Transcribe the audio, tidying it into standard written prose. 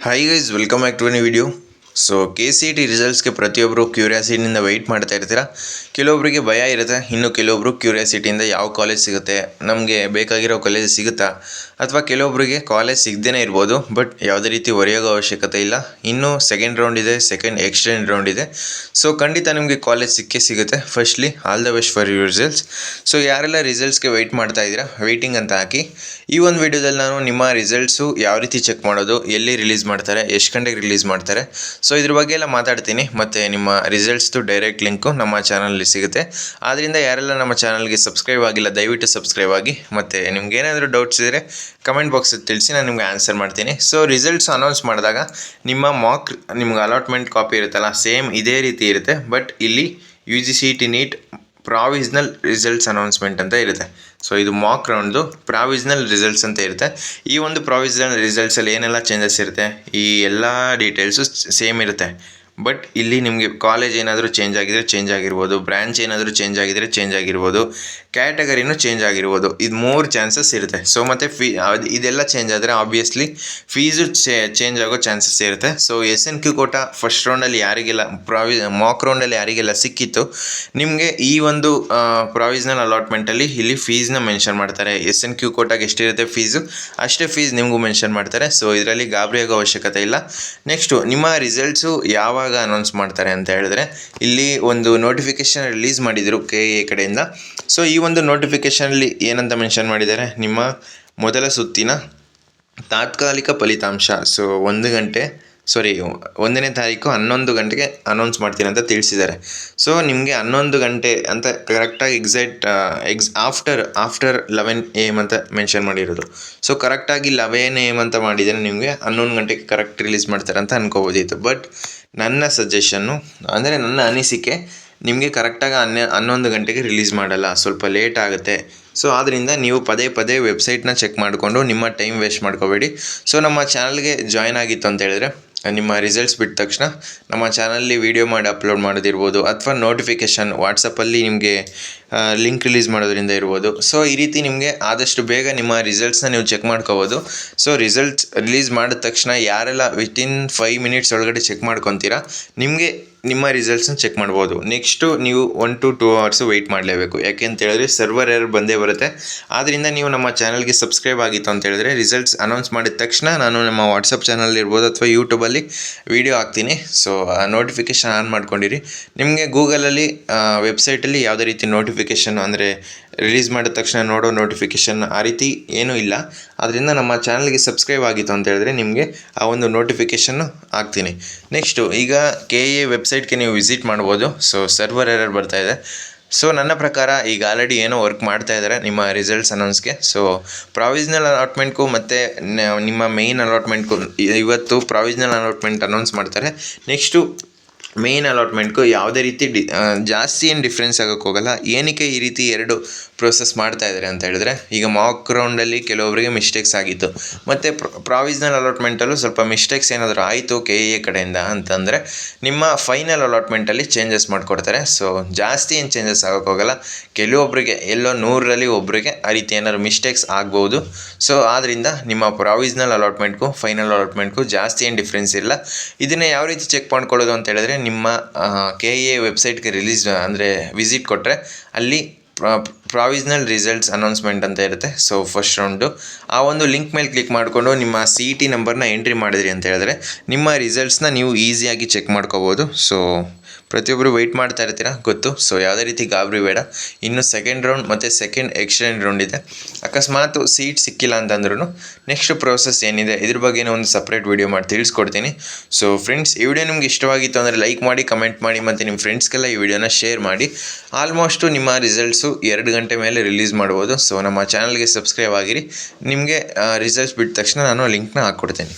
Hi guys, welcome back to any video. So KCET ರಿಸಲ್ಟ್ಸ್ಗೆ ಪ್ರತಿಯೊಬ್ಬರು ಕ್ಯೂರಿಯಾಸಿಟಿಯಿಂದ ವೆಯ್ಟ್ ಮಾಡ್ತಾ ಇರ್ತೀರಾ. ಕೆಲವೊಬ್ಬರಿಗೆ ಭಯ ಇರುತ್ತೆ, ಇನ್ನು ಕೆಲವೊಬ್ಬರು ಕ್ಯೂರಿಯಾಸಿಟಿಯಿಂದ ಯಾವ ಕಾಲೇಜ್ ಸಿಗುತ್ತೆ, ನಮಗೆ ಬೇಕಾಗಿರೋ ಕಾಲೇಜ್ ಸಿಗುತ್ತಾ, ಅಥವಾ ಕೆಲವೊಬ್ಬರಿಗೆ ಕಾಲೇಜ್ ಸಿಗದೇ ಇರ್ಬೋದು. ಬಟ್ ಯಾವುದೇ ರೀತಿ ಹೊರೆಯೋಗೋ ಅವಶ್ಯಕತೆ ಇಲ್ಲ. ಇನ್ನೂ ಸೆಕೆಂಡ್ ರೌಂಡ್ ಇದೆ, ಸೆಕೆಂಡ್ ಎಕ್ಸ್ಟೆಂಡ್ ರೌಂಡ್ ಇದೆ. ಸೊ ಖಂಡಿತ ನಿಮಗೆ ಕಾಲೇಜ್ ಸಿಕ್ಕೇ ಸಿಗುತ್ತೆ. Firstly all the best for your results. So ಯಾರೆಲ್ಲ ರಿಸಲ್ಟ್ಸ್ಗೆ ವೆಯ್ಟ್ ಮಾಡ್ತಾ ಇದ್ದೀರಾ, ವೆಯ್ಟಿಂಗ್ ಅಂತ ಹಾಕಿ. ಈ ಒಂದು ವಿಡಿಯೋದಲ್ಲಿ ನಾನು ನಿಮ್ಮ ರಿಸಲ್ಟ್ಸು ಯಾವ ರೀತಿ ಚೆಕ್ ಮಾಡೋದು, ಎಲ್ಲಿ ರಿಲೀಸ್ ಮಾಡ್ತಾರೆ, ಎಷ್ಟು ಗಂಟೆಗೆ ರಿಲೀಸ್ ಮಾಡ್ತಾರೆ, ಸೊ ಇದ್ರ ಬಗ್ಗೆ ಎಲ್ಲ ಮಾತಾಡ್ತೀನಿ. ಮತ್ತು ನಿಮ್ಮ ರಿಸಲ್ಟ್ಸ್ದು ಡೈರೆಕ್ಟ್ ಲಿಂಕು ನಮ್ಮ ಚಾನಲಲ್ಲಿ ಸಿಗುತ್ತೆ. ಆದ್ದರಿಂದ ಯಾರೆಲ್ಲ ನಮ್ಮ ಚಾನಲ್ಗೆ ಸಬ್ಸ್ಕ್ರೈಬ್ ಆಗಿಲ್ಲ, ದಯವಿಟ್ಟು ಸಬ್ಸ್ಕ್ರೈಬ್ ಆಗಿ. ಮತ್ತು ನಿಮ್ಗೆ ಏನಾದರೂ ಡೌಟ್ಸ್ ಇದ್ದರೆ ಕಮೆಂಟ್ ಬಾಕ್ಸಲ್ಲಿ ತಿಳಿಸಿ, ನಾನು ನಿಮ್ಗೆ ಆನ್ಸರ್ ಮಾಡ್ತೀನಿ. ಸೊ ರಿಸಲ್ಟ್ಸ್ ಅನೌನ್ಸ್ ಮಾಡಿದಾಗ ನಿಮ್ಮ ನಿಮ್ಗೆ ಅಲಾಟ್ಮೆಂಟ್ ಕಾಪಿ ಇರುತ್ತಲ್ಲ, ಸೇಮ್ ಇದೇ ರೀತಿ ಇರುತ್ತೆ. ಬಟ್ ಇಲ್ಲಿ UGC NEET ಪ್ರಾವಿಸ್ನಲ್ ರಿಸಲ್ಟ್ಸ್ ಅನೌನ್ಸ್ಮೆಂಟ್ ಅಂತ ಇರುತ್ತೆ. ಸೊ ಇದು ಮಾಕ್ ರೌಂಡ್ದು ಪ್ರಾವಿಸ್ನಲ್ ರಿಸಲ್ಟ್ಸ್ ಅಂತ ಇರುತ್ತೆ. ಈ ಒಂದು ಪ್ರಾವಿಸ್ನಲ್ ರಿಸಲ್ಟ್ಸಲ್ಲಿ ಏನೆಲ್ಲ ಚೇಂಜಸ್ ಇರುತ್ತೆ, ಈ ಎಲ್ಲ ಡೀಟೇಲ್ಸು ಸೇಮ್ ಇರುತ್ತೆ. ಬಟ್ ಇಲ್ಲಿ ನಿಮಗೆ ಕಾಲೇಜ್ ಏನಾದರೂ ಚೇಂಜ್ ಆಗಿದರೆ ಚೇಂಜ್ ಆಗಿರ್ಬೋದು, ಬ್ರ್ಯಾಂಚ್ ಏನಾದರೂ ಚೇಂಜ್ ಆಗಿದರೆ ಚೇಂಜ್ ಆಗಿರ್ಬೋದು, ಕ್ಯಾಟಗರಿನೂ ಚೇಂಜ್ ಆಗಿರ್ಬೋದು. ಇದು 3 ಚಾನ್ಸಸ್ ಇರುತ್ತೆ. ಸೊ ಮತ್ತು ಇದೆಲ್ಲ ಚೇಂಜ್ ಆದರೆ ಆಬ್ವಿಯಸ್ಲಿ ಫೀಸು ಚೇಂಜ್ ಆಗೋ ಚಾನ್ಸಸ್ ಇರುತ್ತೆ. ಸೊ SNQ ಕೋಟಾ ಫಸ್ಟ್ ರೌಂಡಲ್ಲಿ ಯಾರಿಗೆಲ್ಲ ಮಾಕ್ ರೌಂಡಲ್ಲಿ ಯಾರಿಗೆಲ್ಲ ಸಿಕ್ಕಿತ್ತು, ನಿಮಗೆ ಈ ಒಂದು ಪ್ರಾವಿಸ್ನಲ್ ಅಲಾಟ್ಮೆಂಟಲ್ಲಿ ಇಲ್ಲಿ ಫೀಸ್ನ ಮೆನ್ಷನ್ ಮಾಡ್ತಾರೆ. SNQ ಕೋಟಾಗೆ ಎಷ್ಟಿರುತ್ತೆ ಫೀಸು, ಅಷ್ಟೇ ಫೀಸ್ ನಿಮಗೂ ಮೆನ್ಷನ್ ಮಾಡ್ತಾರೆ. ಸೊ ಇದರಲ್ಲಿ ಗಾಬರಿ ಆಗೋ ಅವಶ್ಯಕತೆ ಇಲ್ಲ. ನೆಕ್ಸ್ಟು ನಿಮ್ಮ ರಿಸಲ್ಟ್ಸು ಯಾವಾಗ ಅನೌನ್ಸ್ ಮಾಡ್ತಾರೆ ಅಂತ ಹೇಳಿದ್ರೆ, ಇಲ್ಲಿ ಒಂದು ನೋಟಿಫಿಕೇಷನ್ ರಿಲೀಸ್ ಮಾಡಿದರು KA ಕಡೆಯಿಂದ. ಸೊ ಈ ಒಂದು ನೋಟಿಫಿಕೇಷನಲ್ಲಿ ಏನಂತ ಮೆನ್ಷನ್ ಮಾಡಿದ್ದಾರೆ, ನಿಮ್ಮ ಮೊದಲ ಸುತ್ತಿನ ತಾತ್ಕಾಲಿಕ ಫಲಿತಾಂಶ. ಸೊ 1ನೇ ತಾರೀಕು 11 ಗಂಟೆಗೆ ಅನೌನ್ಸ್ ಮಾಡ್ತೀನಿ ಅಂತ ತಿಳಿಸಿದ್ದಾರೆ. ಸೊ ನಿಮಗೆ 11 ಗಂಟೆ ಅಂತ ಕರೆಕ್ಟಾಗಿ ಆಫ್ಟರ್ 11 AM ಅಂತ ಮೆನ್ಷನ್ ಮಾಡಿರೋದು. ಸೊ ಕರೆಕ್ಟಾಗಿ 11 AM ಅಂತ ಮಾಡಿದರೆ ನಿಮಗೆ 11 ಗಂಟೆಗೆ ಕರೆಕ್ಟ್ ರಿಲೀಸ್ ಮಾಡ್ತಾರೆ ಅಂತ ಅನ್ಕೋಬೋದಿತ್ತು. ಬಟ್ ನನ್ನ ಸಜೆಷನ್ನು ಅಂದರೆ ನನ್ನ ಅನಿಸಿಕೆ, ನಿಮಗೆ ಕರೆಕ್ಟಾಗಿ 11 ಗಂಟೆಗೆ ರಿಲೀಸ್ ಮಾಡಲ್ಲ, ಸ್ವಲ್ಪ ಲೇಟ್ ಆಗುತ್ತೆ. ಸೊ ಆದ್ದರಿಂದ ನೀವು ಪದೇ ವೆಬ್ಸೈಟ್ನ ಚೆಕ್ ಮಾಡಿಕೊಂಡು ನಿಮ್ಮ ಟೈಮ್ ವೇಸ್ಟ್ ಮಾಡ್ಕೋಬೇಡಿ. ಸೊ ನಮ್ಮ ಚಾನಲ್ಗೆ ಜಾಯ್ನ್ ಆಗಿತ್ತು ಅಂತ ಹೇಳಿದ್ರೆ, ನಿಮ್ಮ ರಿಸಲ್ಟ್ಸ್ ಬಿಟ್ಟ ತಕ್ಷಣ ನಮ್ಮ ಚಾನಲ್ಲಿ ವೀಡಿಯೋ ಮಾಡಿ ಅಪ್ಲೋಡ್ ಮಾಡೋದಿರ್ಬೋದು, ಅಥವಾ ನೋಟಿಫಿಕೇಷನ್ ವಾಟ್ಸಪ್ಪಲ್ಲಿ ನಿಮಗೆ ಲಿಂಕ್ ರಿಲೀಸ್ ಮಾಡೋದ್ರಿಂದ ಇರ್ಬೋದು. ಸೊ ಈ ರೀತಿ ನಿಮಗೆ ಆದಷ್ಟು ಬೇಗ ನಿಮ್ಮ ರಿಸಲ್ಟ್ಸ್ನ ನೀವು ಚೆಕ್ ಮಾಡ್ಕೋಬೋದು. ಸೊ ರಿಸಲ್ಟ್ಸ್ ರಿಲೀಸ್ ಮಾಡಿದ ತಕ್ಷಣ ಯಾರೆಲ್ಲ ವಿತಿನ್ 5 ಮಿನಿಟ್ಸ್ ಒಳಗಡೆ ಚೆಕ್ ಮಾಡ್ಕೊತೀರಾ, ನಿಮಗೆ ನಿಮ್ಮ ರಿಸಲ್ಟ್ಸ್ನ ಚೆಕ್ ಮಾಡ್ಬೋದು. ನೆಕ್ಸ್ಟು ನೀವು 1 to 2 hours ವೆಯ್ಟ್ ಮಾಡಲೇಬೇಕು. ಯಾಕೆ ಅಂತ ಹೇಳಿದ್ರೆ ಸರ್ವರ್ ಎರರ್ ಬಂದೇ ಬರುತ್ತೆ. ಆದ್ದರಿಂದ ನೀವು ನಮ್ಮ ಚಾನಲ್ಗೆ ಸಬ್ಸ್ಕ್ರೈಬ್ ಆಗಿತ್ತು ಅಂತ ಹೇಳಿದ್ರೆ, ರಿಸಲ್ಟ್ಸ್ ಅನೌನ್ಸ್ ಮಾಡಿದ ತಕ್ಷಣ ನಾನು ನಮ್ಮ ವಾಟ್ಸಪ್ ಚಾನಲ್ ಇರ್ಬೋದು ಅಥವಾ ಯೂಟ್ಯೂಬಲ್ಲಿ ವೀಡಿಯೋ ಹಾಕ್ತೀನಿ. ಸೊ ನೋಟಿಫಿಕೇಷನ್ ಆನ್ ಮಾಡ್ಕೊಂಡಿರಿ. ನಿಮಗೆ ಗೂಗಲಲ್ಲಿ ವೆಬ್ಸೈಟಲ್ಲಿ ಯಾವುದೇ ರೀತಿ ನೋಟಿಫಿಕೇಷನ್ ಅಂದರೆ ರಿಲೀಸ್ ಮಾಡಿದ ತಕ್ಷಣ ನೋಡೋ ನೋಟಿಫಿಕೇಷನ್ ಆ ರೀತಿ ಏನೂ ಇಲ್ಲ. ಆದ್ದರಿಂದ ನಮ್ಮ ಚಾನಲ್ಗೆ ಸಬ್ಸ್ಕ್ರೈಬ್ ಆಗಿತ್ತು ಅಂತ ಹೇಳಿದ್ರೆ ನಿಮಗೆ ಆ ಒಂದು ನೋಟಿಫಿಕೇಷನ್ನು ಹಾಕ್ತೀನಿ. ನೆಕ್ಸ್ಟು ಈಗ KA ವೆಬ್ಸೈಟ್ಗೆ ನೀವು ವಿಸಿಟ್ ಮಾಡ್ಬೋದು. ಸೊ ಸರ್ವರ್ ಎರರ್ ಬರ್ತಾ ಇದೆ. ಸೊ ನನ್ನ ಪ್ರಕಾರ ಈಗ ಆಲ್ರೆಡಿ ಏನೋ ವರ್ಕ್ ಮಾಡ್ತಾ ಇದ್ದಾರೆ ನಿಮ್ಮ ರಿಸಲ್ಟ್ಸ್ ಅನೌನ್ಸ್ಗೆ. ಸೊ ಪ್ರಾವಿಸ್ನಲ್ ಅಲಾಟ್ಮೆಂಟ್ಗೂ ಮತ್ತು ನಿಮ್ಮ ಮೇಯ್ನ್ ಅಲಾಟ್ಮೆಂಟ್ಗೂ ಇವತ್ತು ಪ್ರಾವಿಸ್ನಲ್ ಅಲಾಟ್ಮೆಂಟ್ ಅನೌನ್ಸ್ ಮಾಡ್ತಾರೆ. ನೆಕ್ಸ್ಟು ಮೇಯ್ನ್ ಅಲಾಟ್ಮೆಂಟ್ಗೂ ಯಾವುದೇ ರೀತಿ ಜಾಸ್ತಿ ಏನು ಡಿಫ್ರೆನ್ಸ್ ಆಗೋಕ್ಕೆ ಹೋಗಲ್ಲ. ಏನಕ್ಕೆ ಈ ರೀತಿ 2 ಪ್ರೋಸೆಸ್ ಮಾಡ್ತಾ ಇದ್ದಾರೆ ಅಂತ ಹೇಳಿದ್ರೆ, ಈಗ ಮಾಕ್ ರೌಂಡಲ್ಲಿ ಕೆಲವೊಬ್ಬರಿಗೆ ಮಿಸ್ಟೇಕ್ಸ್ ಆಗಿತ್ತು, ಮತ್ತು ಪ್ರಾವಿಸ್ನಲ್ ಅಲಾಟ್ಮೆಂಟಲ್ಲೂ ಸ್ವಲ್ಪ ಮಿಸ್ಟೇಕ್ಸ್ ಏನಾದರೂ ಆಯಿತು KA ಕಡೆಯಿಂದ ಅಂತಂದರೆ ನಿಮ್ಮ ಫೈನಲ್ ಅಲಾಟ್ಮೆಂಟಲ್ಲಿ ಚೇಂಜಸ್ ಮಾಡಿಕೊಡ್ತಾರೆ. ಸೊ ಜಾಸ್ತಿ ಏನು ಚೇಂಜಸ್ ಆಗೋಕ್ಕೆ ಹೋಗಲ್ಲ. ಕೆಲವೊಬ್ಬರಿಗೆ ಎಲ್ಲೋ 100ರಲ್ಲಿ ಒಬ್ಬರಿಗೆ ಆ ರೀತಿ ಏನಾದ್ರು ಮಿಸ್ಟೇಕ್ಸ್ ಆಗ್ಬೋದು. ಸೊ ಆದ್ದರಿಂದ ನಿಮ್ಮ ಪ್ರಾವಿಸ್ನಲ್ ಅಲಾಟ್ಮೆಂಟ್ಗೂ ಫೈನಲ್ ಅಲಾಟ್ಮೆಂಟ್ಗೂ ಜಾಸ್ತಿ ಏನು ಡಿಫ್ರೆನ್ಸ್ ಇಲ್ಲ. ಇದನ್ನು ಯಾವ ರೀತಿ ಚೆಕ್ ಮಾಡ್ಕೊಳ್ಳೋದು ಅಂತ ಹೇಳಿದ್ರೆ, ನಿಮ್ಮ KA ವೆಬ್ಸೈಟ್ಗೆ ವಿಸಿಟ್ ಕೊಟ್ಟರೆ ಅಲ್ಲಿ ಪ್ರಾವಿಸ್ನಲ್ ರಿಸಲ್ಟ್ಸ್ ಅನೌನ್ಸ್ಮೆಂಟ್ ಅಂತ ಇರುತ್ತೆ. ಸೊ ಫಸ್ಟ್ ರೌಂಡು ಆ ಒಂದು ಲಿಂಕ್ ಮೇಲೆ ಕ್ಲಿಕ್ ಮಾಡಿಕೊಂಡು ನಿಮ್ಮ CET ನಂಬರ್ನ ಎಂಟ್ರಿ ಮಾಡಿದ್ರಿ ಅಂತ ಹೇಳಿದ್ರೆ ನಿಮ್ಮ ರಿಸಲ್ಟ್ಸ್ನ ನೀವು ಈಸಿಯಾಗಿ ಚೆಕ್ ಮಾಡ್ಕೋಬೋದು. ಸೊ ಪ್ರತಿಯೊಬ್ಬರು ವೆಯ್ಟ್ ಮಾಡ್ತಾ ಇರ್ತೀರಾ ಗೊತ್ತು. ಸೊ ಯಾವುದೇ ರೀತಿ ಗಾಬರಿ ಬೇಡ. ಇನ್ನು ಸೆಕೆಂಡ್ ರೌಂಡ್ ಮತ್ತು ಸೆಕೆಂಡ್ ಎಕ್ಸ್ಟೆಂಡ್ ರೌಂಡ್ ಇದೆ. ಅಕಸ್ಮಾತ್ ಸೀಟ್ ಸಿಕ್ಕಿಲ್ಲ ಅಂತಂದ್ರೂ ನೆಕ್ಸ್ಟ್ ಪ್ರೋಸೆಸ್ ಏನಿದೆ ಇದ್ರ ಬಗ್ಗೆ ಒಂದು ಸಪ್ರೇಟ್ ವೀಡಿಯೋ ಮಾಡಿ ತಿಳಿಸ್ಕೊಡ್ತೀನಿ. ಸೊ ಫ್ರೆಂಡ್ಸ್, ಈ ವಿಡಿಯೋ ನಿಮ್ಗೆ ಇಷ್ಟವಾಗಿತ್ತು ಅಂದರೆ ಲೈಕ್ ಮಾಡಿ, ಕಮೆಂಟ್ ಮಾಡಿ, ಮತ್ತು ನಿಮ್ಮ ಫ್ರೆಂಡ್ಸ್ಗೆಲ್ಲ ಈ ವಿಡಿಯೋನ ಶೇರ್ ಮಾಡಿ. ಆಲ್ಮೋಸ್ಟು ನಿಮ್ಮ ರಿಸಲ್ಟ್ಸು 2 ಗಂಟೆ ಮೇಲೆ ರಿಲೀಸ್ ಮಾಡ್ಬೋದು. ಸೊ ನಮ್ಮ ಚಾನಲ್ಗೆ ಸಬ್ಸ್ಕ್ರೈಬ್ ಆಗಿರಿ. ನಿಮಗೆ ರಿಸಲ್ಟ್ಸ್ ಬಿಟ್ಟ ತಕ್ಷಣ ನಾನು ಲಿಂಕ್ನ ಹಾಕ್ಕೊಡ್ತೀನಿ.